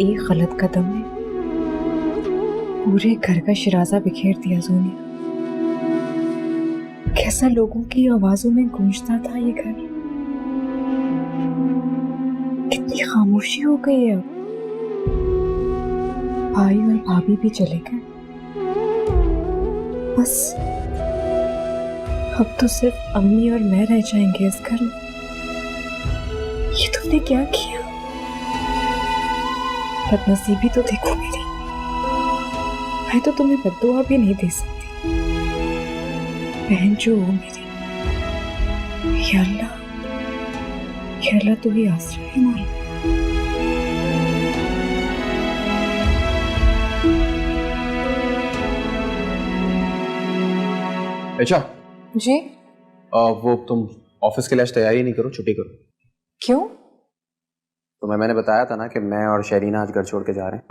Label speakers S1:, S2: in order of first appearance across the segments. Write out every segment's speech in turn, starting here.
S1: एक गलत कदम ने पूरे घर का शिराजा बिखेर दिया। सोनिया, कैसा लोगों की आवाजों में गूंजता था ये घर, कितनी खामोशी हो गई है। भाई और भाभी भी चले गए, बस अब तो सिर्फ अम्मी और मैं रह जाएंगे इस घर में। ये तुमने क्या किया? बदनसीबी तो देखो मेरी, मैं तो तुम्हें बद्दुआ भी नहीं दे सकती। बहन जो हो मेरी, या अल्लाह तू ही आसरा है हमारा।
S2: अच्छा
S1: जी?
S2: वो तुम ऑफिस के लिए आज तैयारी नहीं करो, छुट्टी करो।
S1: क्यों?
S2: तो मैंने बताया था ना कि मैं और शरीना आज घर छोड़ के जा रहे हैं।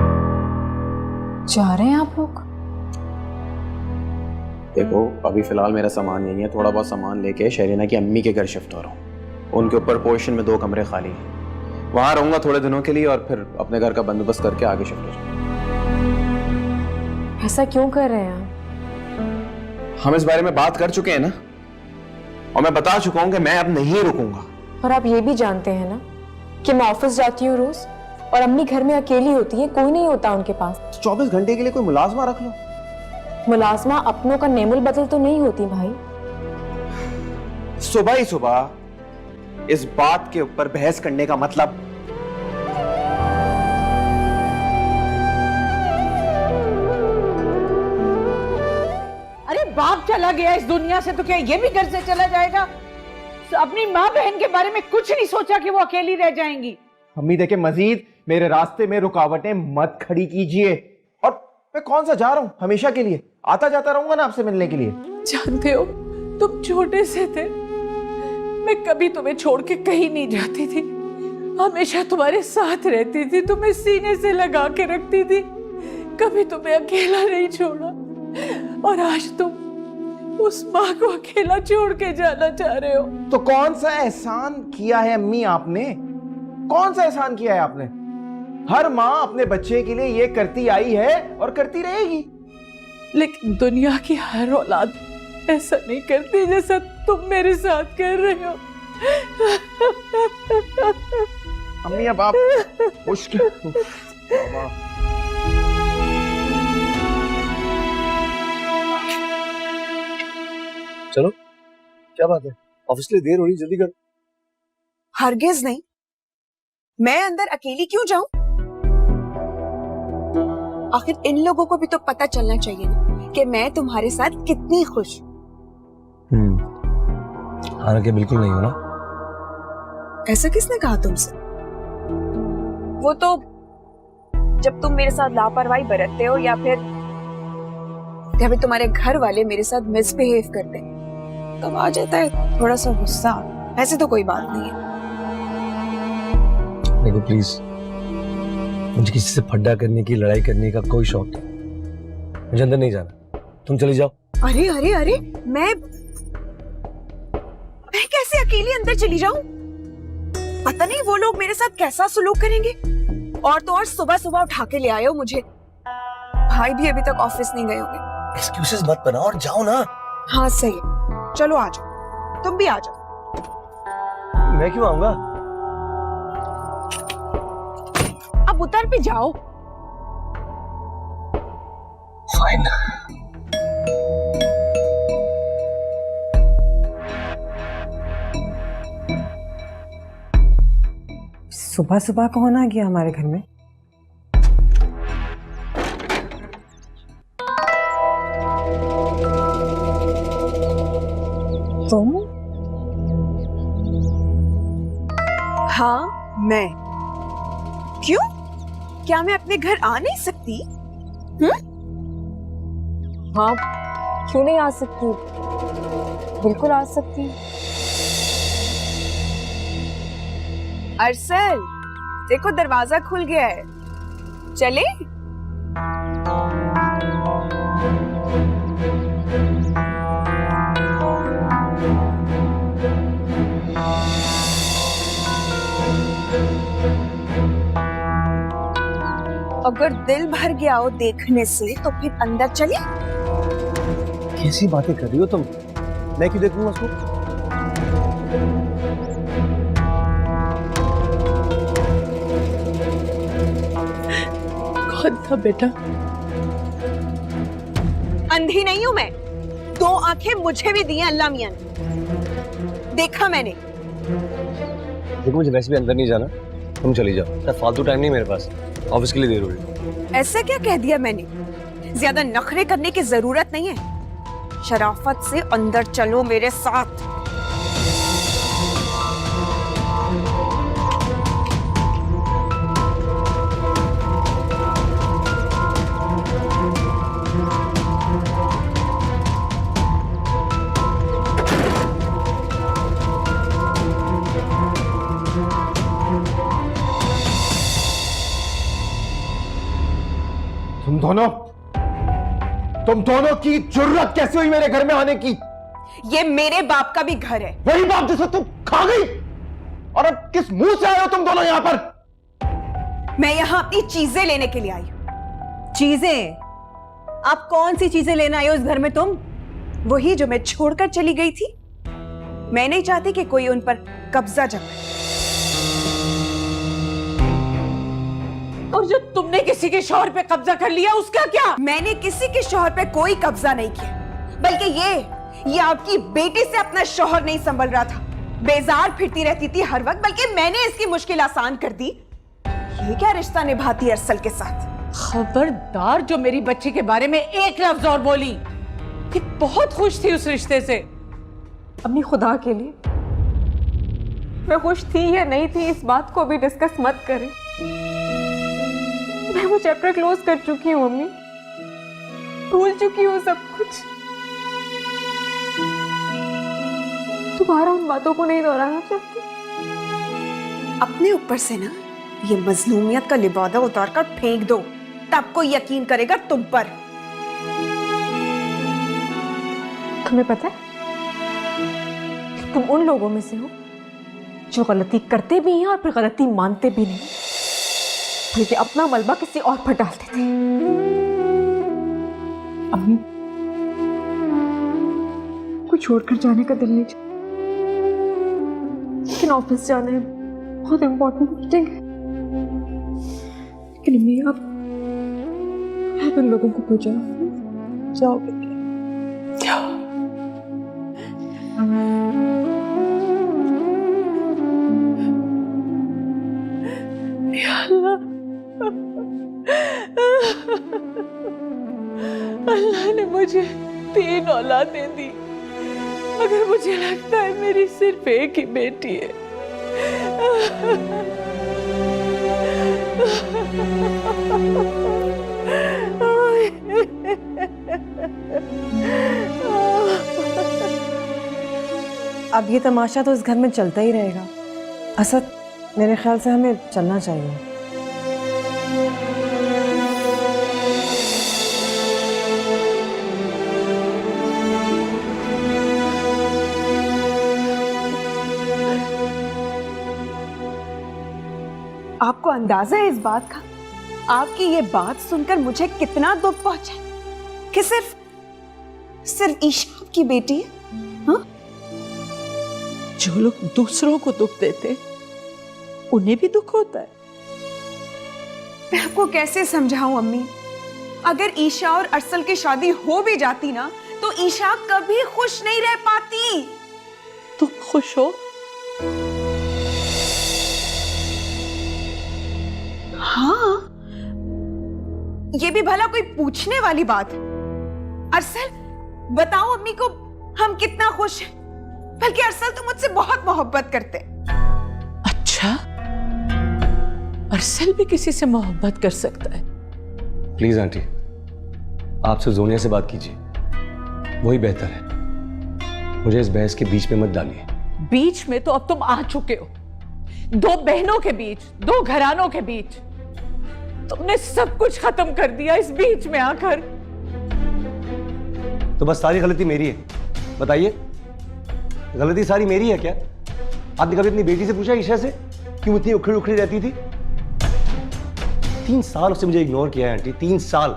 S1: जा रहे हैं आप लोग?
S2: देखो अभी फिलहाल मेरा सामान यही है, थोड़ा बहुत सामान लेके शरीना की अम्मी के घर शिफ्ट हो रहा हूँ। उनके ऊपर पोर्शन में 2 कमरे खाली हैं, वहां रहूंगा थोड़े दिनों के लिए और फिर अपने घर का बंदोबस्त करके आगे शिफ्ट हो जाऊंगा।
S1: ऐसा क्यों कर रहे हैं?
S2: हम इस बारे में बात कर चुके हैं ना, और मैं बता चुका हूँ कि मैं अब नहीं रुकूंगा।
S1: और आप ये भी जानते हैं ना कि मैं ऑफिस जाती हूँ रोज और अम्मी घर में अकेली होती है, कोई नहीं होता उनके पास।
S2: 24 घंटे के लिए कोई मुलाजमा रख लो।
S1: मुलाजमा अपनों का नेमुल बदल तो नहीं होती भाई।
S2: सुबह ही सुबह इस बात के ऊपर बहस करने का मतलब?
S3: अरे बाप चला गया इस दुनिया से तो क्या ये भी घर से चला जाएगा? अपनी माँ बहन के बारे में कुछ नहीं सोचा कि वो अकेली रह जाएंगी।
S4: अम्मी देखे, मजीद मेरे रास्ते में रुकावटें मत खड़ी कीजिए। और मैं कौन सा जा रहा हूँ, हमेशा के लिए आता जाता रहूंगा ना आपसे मिलने के लिए।
S3: जानते हो तुम छोटे से थे, मैं कभी तुम्हें छोड़ के कहीं नहीं जाती थी, हमेशा तुम्हारे साथ रहती थी, तुम्हें सीने से लगा के रखती थी, कभी तुम्हें अकेला नहीं छोड़ा। और आज तुम उस माँ को अकेला छोड़ के जाना चाह रहे हो।
S4: तो कौन सा एहसान किया है अम्मी आपने? कौन सा एहसान किया है आपने? हर माँ अपने बच्चे के लिए ये करती आई है और करती रहेगी।
S3: लेकिन दुनिया की हर औलाद ऐसा नहीं करती जैसा तुम मेरे साथ कर रहे हो।
S4: अम्मी अब आप मुश्किल।
S5: चलो, क्या बात है? ऑफिस के लिए देर हो रही, जल्दी कर।
S6: हरगिज नहीं, मैं अंदर अकेली क्यों जाऊं? आखिर इन लोगों को भी तो पता चलना चाहिए ना कि मैं तुम्हारे साथ कितनी खुश।
S5: हालांकि बिल्कुल नहीं हो ना।
S6: ऐसा किसने कहा तुमसे? वो तो जब तुम मेरे साथ लापरवाही बरतते हो या फिर तुम्हारे घर वाले मेरे साथ मिसबिहेव करते हैं तब आ जाता है थोड़ा सा गुस्सा। ऐसे तो कोई बात नहीं है।
S5: देखो प्लीज, मुझे किसी से फड्डा करने की, लड़ाई करने का कोई शौक नहीं। मुझे अंदर नहीं जाना, तुम चली जाओ।
S6: अरे अरे अरे, मैं कैसे अकेली अंदर चली जाऊं? पता नहीं वो लोग मेरे साथ कैसा सलूक करेंगे। और तो और सुबह सुबह उठा के ले आए हो मुझे। भाई भी अभी तक ऑफिस नहीं गए होंगे।
S5: एक्सक्यूजेस मत बनाओ और जाओ ना।
S6: हाँ सही है, चलो आ जाओ, तुम भी आ जाओ।
S5: मैं क्यों आऊंगा?
S3: अब उतर भी जाओ।
S5: फाइन।
S1: सुबह सुबह कौन आ गया हमारे घर में? तुम?
S6: हाँ मैं। क्यों? क्या मैं अपने घर आ नहीं सकती?
S1: हाँ, क्यों नहीं आ सकती? बिल्कुल आ सकती।
S6: अरसल, देखो दरवाजा खुल गया है, चले? अगर दिल भर गया हो देखने से तो फिर अंदर चलिए।
S5: कैसी बातें कर रही हो तुम? मैं क्यों देखूंगा उसको?
S3: कौन था बेटा?
S6: अंधी नहीं हूं मैं, 2 आंखें मुझे भी दी हैं अल्लाह मियां ने, देखा मैंने।
S5: देखो मुझे वैसे भी अंदर नहीं जाना, तुम चली जाओ। इतना फालतू टाइम नहीं मेरे पास, ऑफिस के लिए देर हो रही।
S6: ऐसा क्या कह दिया मैंने? ज्यादा नखरे करने की जरूरत नहीं है, शराफत से अंदर चलो मेरे साथ।
S4: तुम दोनों की जुर्रत कैसे हुई मेरे घर में आने की?
S6: ये मेरे बाप का भी घर है।
S4: वही बाप जिसे तुम खा गई, और अब किस मुंह से आए हो तुम दोनों यहां पर?
S6: मैं यहां अपनी चीजें लेने के लिए आई हूं।
S7: चीजें? आप कौन सी चीजें लेने आई हो इस घर में तुम?
S6: वही जो मैं छोड़कर चली गई थी। मैं नहीं चाहती कि कोई उन पर कब्जा जमाए।
S3: और जो तुमने किसी के शौहर पे कब्जा कर लिया उसका क्या?
S6: मैंने किसी के शौहर पे कोई कब्जा नहीं किया, बल्कि ये आपकी बेटी से अपना शौहर नहीं संभल रहा था, बेजार फिरती रहती थी हर वक्त, बल्कि मैंने इसकी मुश्किल आसान कर दी। ये क्या रिश्ता निभाती अरसल के साथ?
S3: खबरदार जो मेरी बच्ची के बारे में एक लफ्ज और बोली। कि बहुत खुश थी उस रिश्ते से।
S7: अपनी खुदा के लिए, मैं खुश थी या नहीं थी इस बात को भी डिस्कस मत करें। मैं वो चैप्टर क्लोज कर चुकी हूँ अम्मी, भूल चुकी हूँ सब कुछ। दोबारा उन बातों को नहीं दोहराना चाहती।
S6: अपने ऊपर से ना ये मजलूमियत का लिबादा उतार कर फेंक दो, तब कोई यकीन करेगा तुम पर।
S7: तुम्हें पता है तुम उन लोगों में से हो जो गलती करते भी हैं और फिर गलती मानते भी नहीं, बल्कि अपना मलबा किसी और पर डालते थे। अम्मी कुछ छोड़कर जाने का दिल नहीं चाहता, लेकिन ऑफिस जाना है, बहुत इंपॉर्टेंट मीटिंग है। लेकिन अम्मी आप उन लोगों को पूछो। जाओ बेटे, जाओ।
S3: अल्लाह ने मुझे 3 औलादें दी, मगर मुझे लगता है मेरी सिर्फ एक ही बेटी है।
S7: अब ये तमाशा तो इस घर में चलता ही रहेगा। असद, मेरे ख्याल से हमें चलना चाहिए।
S6: आपको अंदाजा है इस बात का? आपकी ये बात सुनकर मुझे कितना दुख पहुंचा कि सिर्फ ईशा की बेटी है। हाँ?
S3: जो लोग दूसरों को दुख देते उन्हें भी दुख होता है।
S6: मैं आपको कैसे समझाऊं अम्मी? अगर ईशा और अरसल की शादी हो भी जाती ना, तो ईशा कभी खुश नहीं रह पाती।
S3: तुम खुश हो?
S6: हाँ, ये भी भला कोई पूछने वाली बात है? अरसल, बताओ अम्मी को हम कितना खुश हैं। बल्कि अरसल तो मुझसे बहुत मोहब्बत करते।
S3: अच्छा, अरसल भी किसी से मोहब्बत कर सकता है?
S5: प्लीज आंटी, आप सिर्फ जोनिया से बात कीजिए, वही बेहतर है। मुझे इस बहस के बीच में मत डालिए।
S3: बीच में तो अब तुम आ चुके हो। 2 बहनों के बीच, 2 घरानों के बीच तुमने सब कुछ खत्म कर दिया इस बीच में आकर।
S5: तो बस सारी गलती मेरी है? बताइए, गलती सारी मेरी है क्या? आपने कभी अपनी बेटी से पूछा ईशा से क्यों इतनी उखड़ी उखड़ी रहती थी? 3 साल उसने मुझे इग्नोर किया है आंटी, 3 साल।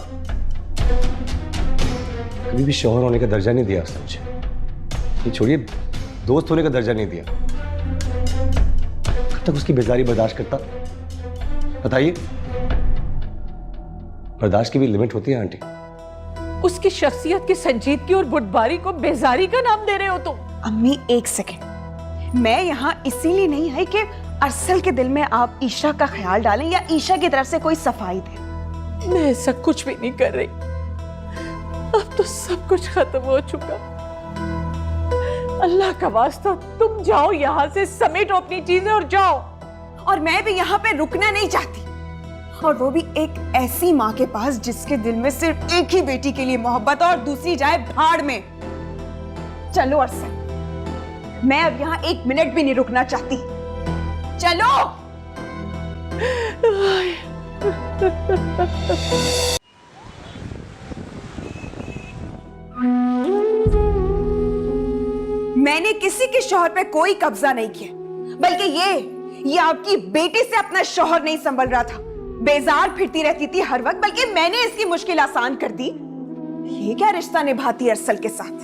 S5: कभी भी शौहर होने का दर्जा नहीं दिया उसने मुझे। ये छोड़िए, दोस्त होने का दर्जा नहीं दिया। कब तक उसकी बेजारी बर्दाश्त करता, बताइए। बर्दाश्त की भी लिमिट होती है आंटी।
S3: उसकी शख्सियत की संजीदगी और बुटबारी को बेजारी का नाम दे रहे हो तुम?
S6: अम्मी एक सेकेंड, मैं यहाँ इसीलिए नहीं आई कि अरसल के दिल में आप ईशा का ख्याल डालें या ईशा की तरफ से कोई सफाई दें।
S3: मैं ऐसा कुछ भी नहीं कर रही। अब तो सब कुछ खत्म हो चुका। अल्लाह का वास्ता तुम जाओ यहाँ से, समेटो अपनी चीजें और जाओ।
S6: और मैं भी यहाँ पे रुकना नहीं चाहती, और वो भी एक ऐसी माँ के पास जिसके दिल में सिर्फ एक ही बेटी के लिए मोहब्बत और दूसरी जाए भाड़ में। चलो अरसल, मैं अब यहाँ 1 मिनट भी नहीं रुकना चाहती। चलो। मैंने किसी के शौहर पे कोई कब्जा नहीं किया, बल्कि ये आपकी बेटी से अपना शौहर नहीं संभल रहा था, बेजार फिरती रहती थी हर वक्त, बल्कि मैंने इसकी मुश्किल आसान कर दी। ये क्या रिश्ता निभाती अरसल के साथ?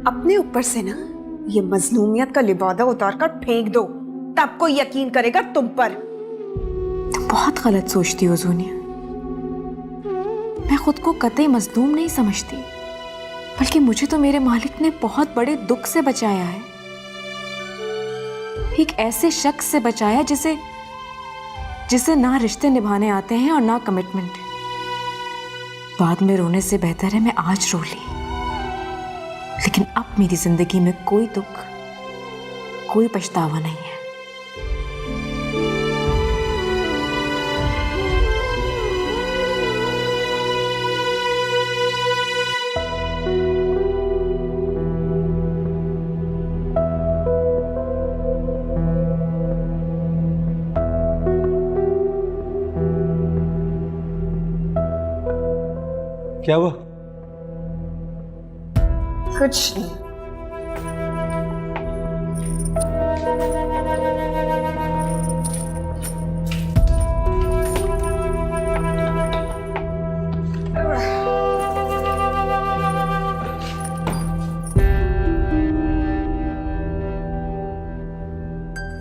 S6: अपने ऊपर से ना ये मजलूमियत का लिबादा उतार कर फेंक दो, तब कोई यकीन करेगा तुम पर।
S7: तुम बहुत गलत सोचती हो जोनिया। मैं खुद को कतई मजलूम नहीं समझती, बल्कि मुझे तो मेरे मालिक ने बहुत बड़े दुख से बचाया है। एक ऐसे शख्स से बचाया जिसे ना रिश्ते निभाने आते हैं और ना कमिटमेंट। बाद में रोने से बेहतर है मैं आज रो ली। लेकिन अब मेरी जिंदगी में कोई दुख, कोई पछतावा नहीं है।
S5: क्या हुआ?
S6: कुछ नहीं।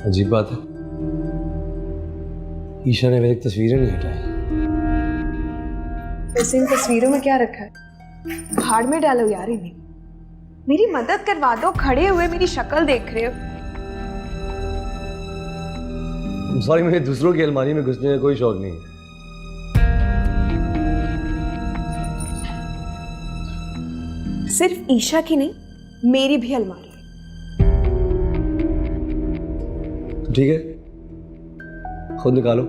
S5: अजीब बात है, ईशा ने मेरी तस्वीरें नहीं हटाई।
S6: वैसे इन तस्वीरों में क्या रखा है? भाड़ में डालो यार इन्हें। मेरी मदद करवा दो, खड़े हुए मेरी शक्ल देख रहे हो।
S5: सॉरी, मुझे दूसरों की अलमारी में घुसने का कोई शौक नहीं है।
S6: सिर्फ ईशा की नहीं, मेरी भी अलमारी है।
S5: तो ठीक है, खुद निकालो,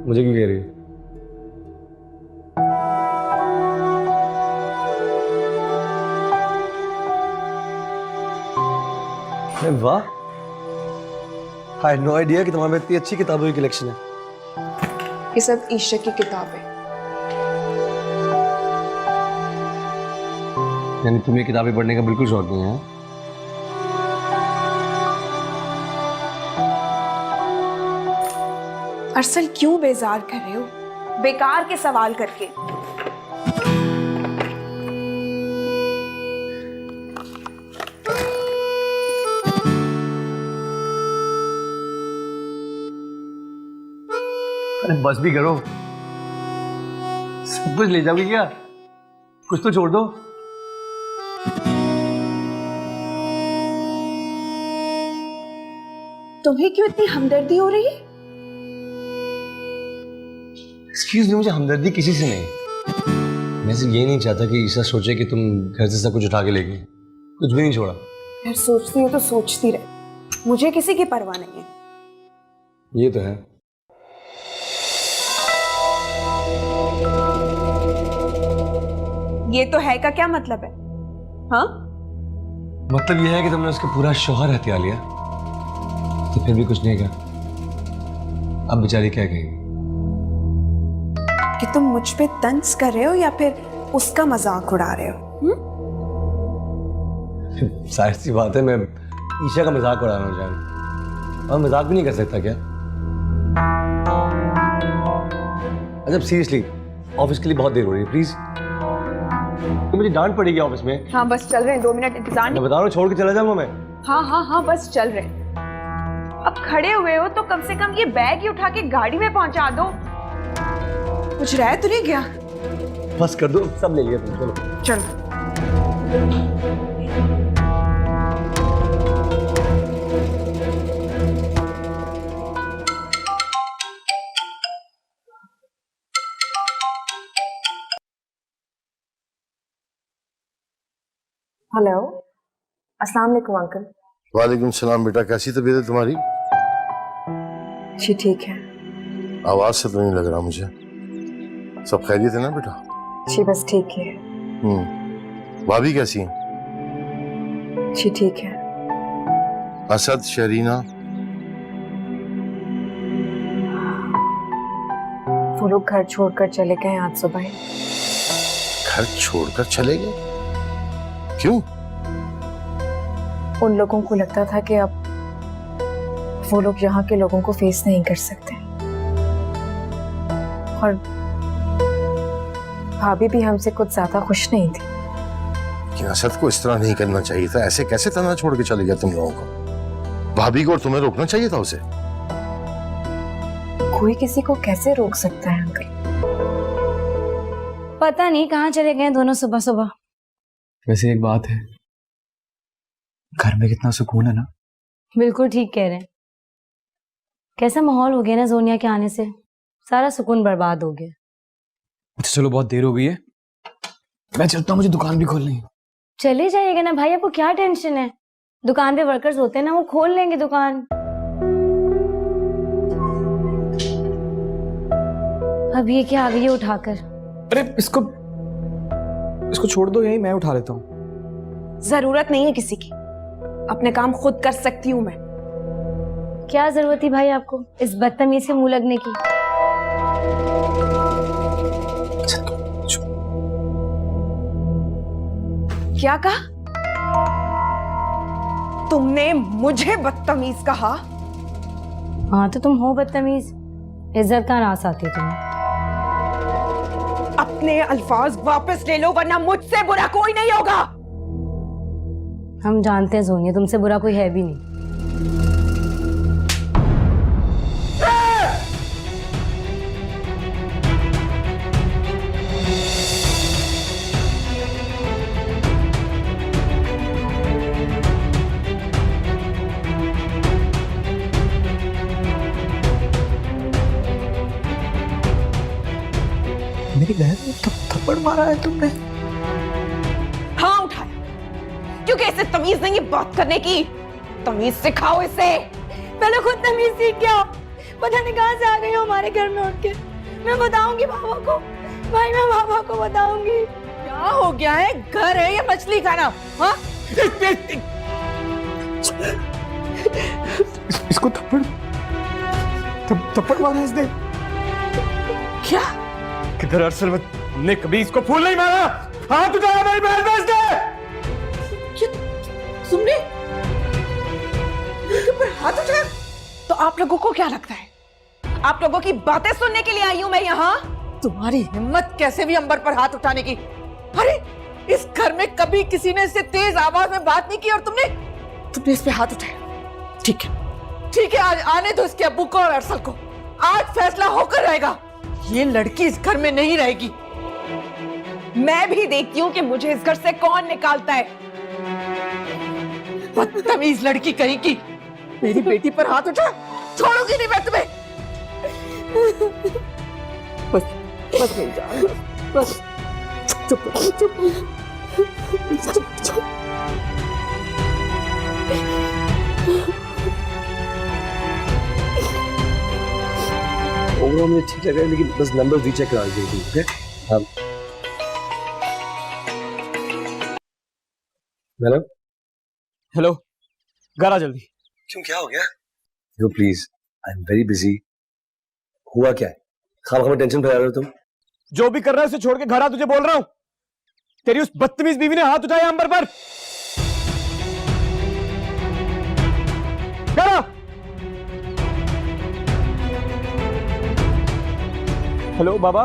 S5: मुझे क्यों कह रही है? वाह, I had no idea कि तुम्हारे में इतनी अच्छी किताबों की कलेक्शन है।
S6: ये सब ईशा की किताबें।
S5: यानी तुम्हें किताबें पढ़ने का बिल्कुल शौक नहीं है?
S6: अरसल क्यों बेजार कर रहे हो, बेकार के सवाल करके?
S5: अरे बस भी करो, सब कुछ ले जाओगे क्या? कुछ तो छोड़ दो।
S6: तुम्हें क्यों इतनी हमदर्दी हो रही है?
S5: एक्सक्यूज मी, मुझे हमदर्दी किसी से नहीं। मैं सिर्फ ये नहीं चाहता कि ईशा सोचे कि तुम घर से सब कुछ उठा के ले गई। कुछ भी नहीं छोड़ा।
S6: यार सोचती हो तो सोचती रहे, मुझे किसी की परवाह नहीं है।
S5: ये तो है।
S6: ये तो है का क्या मतलब है? हाँ,
S5: मतलब ये है कि तुमने उसका पूरा शौहर हत्या लिया, तो फिर भी कुछ नहीं कहा। अब बेचारी क्या कहेगी?
S6: कि तुम मुझ पे तंज कर रहे हो या फिर उसका मजाक उड़ा रहे हो?
S5: जाहिर सी बात है, मैं ईशा का मजाक उड़ा रहा हूँ जान, और मजाक भी नहीं कर सकता क्या? अच्छा सीरियसली, ऑफिस के लिए बहुत देर हो रही है, प्लीज। मुझे डांट पड़ेगी ऑफिस में।
S6: हाँ बस चल रहे हैं, 2 मिनट इंतजार।
S5: मैं बता रहा हूँ, छोड़ के चला जाऊंगा मैं।
S6: हाँ बस चल रहे हैं। अब खड़े हुए हो तो कम से कम ये बैग ही उठा के गाड़ी में पहुंचा दो। कुछ रह तो नहीं गया?
S5: बस कर दो, सब ले लिया तुम, चलो।
S6: चलो।
S7: हेलो, अस्सलाम वालेकुम अंकल।
S8: वालेकुम सलाम बेटा, कैसी तबीयत है तुम्हारी?
S7: जी ठीक है।
S8: आवाज से तो नहीं लग रहा मुझे। सब खैरियत है ना बेटा?
S7: जी बस ठीक है।
S8: भाभी कैसी हैं?
S7: जी ठीक है।
S8: असद, शरीना?
S7: वो लोग घर छोड़कर चले गए आज सुबह ही।
S8: घर छोड़कर चले गए? क्यों?
S7: उन लोगों को लगता था कि अब वो लोग यहाँ के लोगों को फेस नहीं कर सकते, और भाभी भी हमसे कुछ ज्यादा खुश नहीं थी।
S8: लेकिन असद को इस तरह नहीं करना चाहिए था। ऐसे कैसे तना छोड़ के चले गए तुम लोगों को? भाभी को और तुम्हें रोकना चाहिए था उसे।
S7: कोई किसी को कैसे रोक सकता है अंकल?
S9: पता नहीं कहाँ चले गए दोनों सुबह सुबह।
S10: वैसे एक बात है, घर में कितना सुकून है ना।
S9: बिल्कुल ठीक कह रहे हैं। कैसा माहौल हो गया ना जोनिया के आने से, सारा सुकून बर्बाद हो गया।
S10: अच्छा चलो, बहुत देर हो गई है, मैं चलता हूँ, मुझे दुकान भी खोलनी है।
S9: चले जाइएगा ना भाई, आपको क्या टेंशन है? दुकान पे वर्कर्स होते हैं ना, वो खोल लेंगे दुकान। अब ये क्या आ गई है उठाकर?
S10: अरे इसको छोड़ दो, यही मैं उठा लेता हूँ।
S6: जरूरत नहीं है किसी की, अपने काम खुद कर सकती हूँ मैं।
S9: क्या जरूरत थी भाई आपको इस बदतमीज से मुंह लगने की?
S6: क्या कहा तुमने? मुझे बदतमीज कहा?
S9: हाँ तो तुम हो बदतमीज, इज्जत का रास आती तुम्हें।
S6: अपने अल्फाज वापस ले लो, वरना मुझसे बुरा कोई नहीं होगा।
S9: हम जानते हैं जोनिया, तुमसे बुरा कोई है भी नहीं।
S10: मेरी बहन ने थप्पड़ मारा है तुमने?
S6: हाँ उठाया, क्योंकि इसे तमीज नहीं है बात करने की। तमीज सिखाओ इसे।
S9: पहले खुद तमीज सीख गया। पता नहीं कहाँ से आ गई हो हमारे घर में उठ के। मैं बताऊंगी पापा को, भाई मैं पापा को बताऊंगी।
S3: क्या हो गया है? घर है या मछली खाना? हाँ?
S10: इसको थप्पड़ मारा इसने।
S3: क्या?
S4: किधर अरसल में तुमने कभी इसको फूल नहीं मारा? हाथ उठाया मेरी बहन पे इसने।
S3: तुमने पर हाथ उठाया? तो आप लोगों को क्या लगता है
S6: आप लोगों की बातें सुनने के लिए आई हूं मैं यहाँ?
S3: तुम्हारी हिम्मत कैसे भी अंबर पर हाथ उठाने की? अरे इस घर में कभी किसी ने इससे तेज आवाज में बात नहीं की और तुमने इस पे हाथ उठाया। ठीक है, आज आने दो इसके अब्बू को और अरसल को। आज फैसला होकर रहेगा, ये लड़की इस घर में नहीं रहेगी।
S6: मैं भी देखती हूँ कि मुझे इस घर से कौन निकालता है।
S3: बदतमीज लड़की कहीं की, मेरी बेटी पर हाथ उठा, छोड़ूंगी नहीं मैं तुम्हें। बस मेरी जान, बस चुप।
S5: ओवरऑल मुझे ठीक लग रहा है, लेकिन बस नंबर रीचेक करा दीजिए, ओके? हाँ मैडम।
S10: हेलो, घर आ जल्दी।
S5: क्यों, क्या हो गया? Yo please, I am very busy. हुआ क्या है? खामखा में टेंशन फैला रहे हो तुम।
S4: जो भी कर रहा है उसे छोड़ के घर आ, तुझे बोल रहा हूं। तेरी उस बदतमीज बीवी ने हाथ उठाया अंबर पर।
S10: हेलो बाबा,